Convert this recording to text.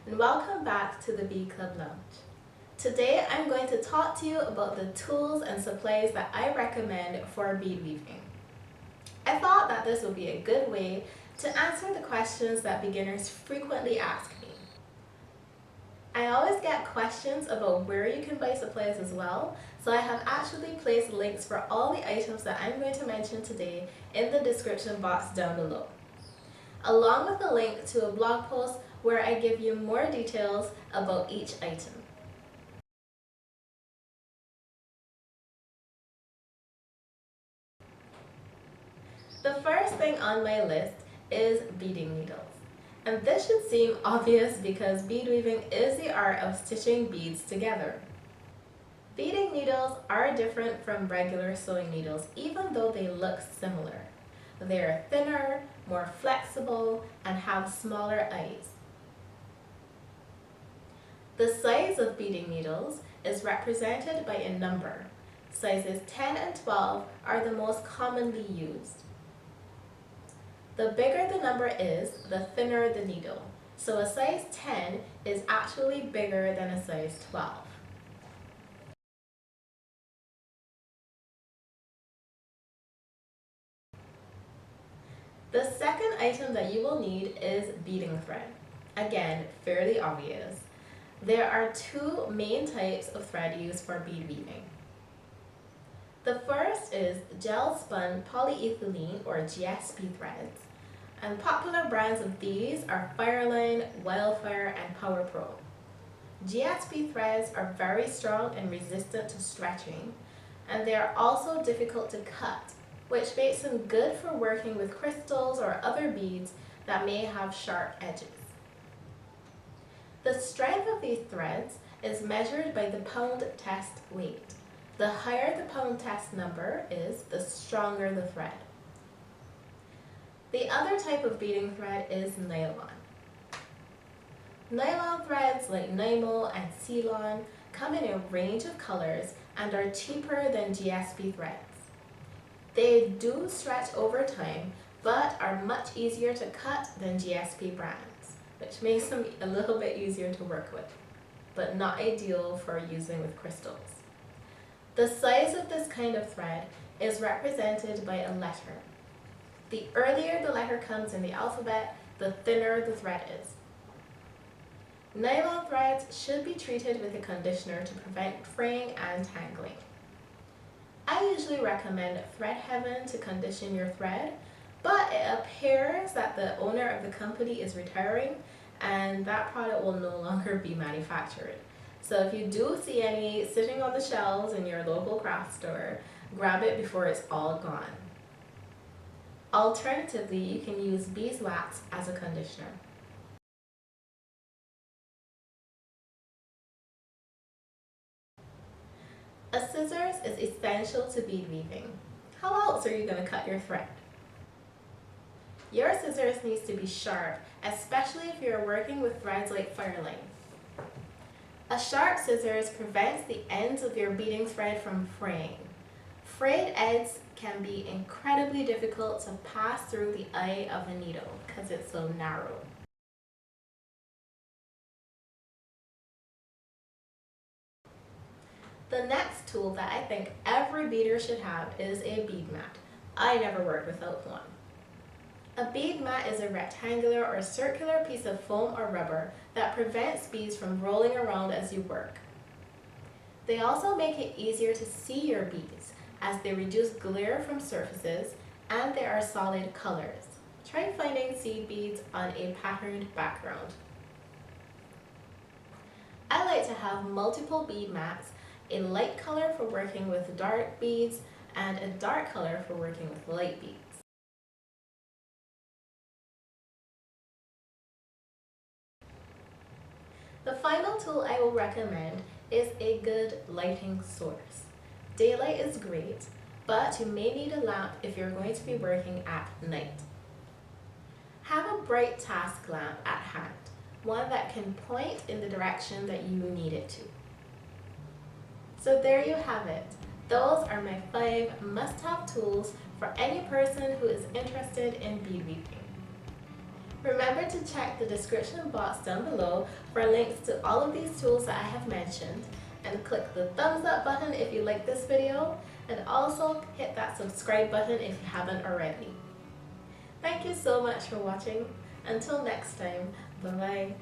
and welcome back to the Bee Club Lounge. Today I'm going to talk to you about the tools and supplies that I recommend for bead weaving. I thought that this would be a good way to answer the questions that beginners frequently ask me. I always get questions about where you can buy supplies as well, so I have actually placed links for all the items that I'm going to mention today in the description box down below, along with a link to a blog post where I give you more details about each item. The first thing on my list is beading needles. And this should seem obvious because bead weaving is the art of stitching beads together. Beading needles are different from regular sewing needles even though they look similar. They are thinner, more flexible, and have smaller eyes. The size of beading needles is represented by a number. Sizes 10 and 12 are the most commonly used. The bigger the number is, the thinner the needle. So a size 10 is actually bigger than a size 12. The second item that you will need is beading thread. Again, fairly obvious. There are two main types of thread used for bead weaving. The first is gel spun polyethylene or GSP threads, and popular brands of these are Fireline, Wildfire, and Power Pro. GSP threads are very strong and resistant to stretching, and they are also difficult to cut, which makes them good for working with crystals or other beads that may have sharp edges. The strength of these threads is measured by the pound test weight. The higher the pound test number is, the stronger the thread. The other type of beading thread is nylon. Nylon threads like Nymo and Ceylon come in a range of colors and are cheaper than GSP threads. They do stretch over time, but are much easier to cut than GSP brands, which makes them a little bit easier to work with, but not ideal for using with crystals. The size of this kind of thread is represented by a letter. The earlier the letter comes in the alphabet, the thinner the thread is. Nylon threads should be treated with a conditioner to prevent fraying and tangling. I usually recommend Thread Heaven to condition your thread, but it appears that the owner of the company is retiring and that product will no longer be manufactured. So if you do see any sitting on the shelves in your local craft store, grab it before it's all gone. Alternatively, you can use beeswax as a conditioner. A scissors is essential to bead weaving. How else are you going to cut your thread? Your scissors needs to be sharp, especially if you're working with threads like Fireline. A sharp scissors prevents the ends of your beading thread from fraying. Frayed ends can be incredibly difficult to pass through the eye of the needle because it's so narrow. The next tool that I think every beader should have is a bead mat. I never worked without one. A bead mat is a rectangular or circular piece of foam or rubber that prevents beads from rolling around as you work. They also make it easier to see your beads as they reduce glare from surfaces and they are solid colors. Try finding seed beads on a patterned background. I like to have multiple bead mats, a light color for working with dark beads and a dark color for working with light beads. The final tool I will recommend is a good lighting source. Daylight is great, but you may need a lamp if you're going to be working at night. Have a bright task lamp at hand, one that can point in the direction that you need it to. So there you have it. Those are my 5 must-have tools for any person who is interested in bead weaving. Remember to check the description box down below for links to all of these tools that I have mentioned, and click the thumbs up button if you like this video, and also hit that subscribe button if you haven't already. Thank you so much for watching. Until next time, bye bye.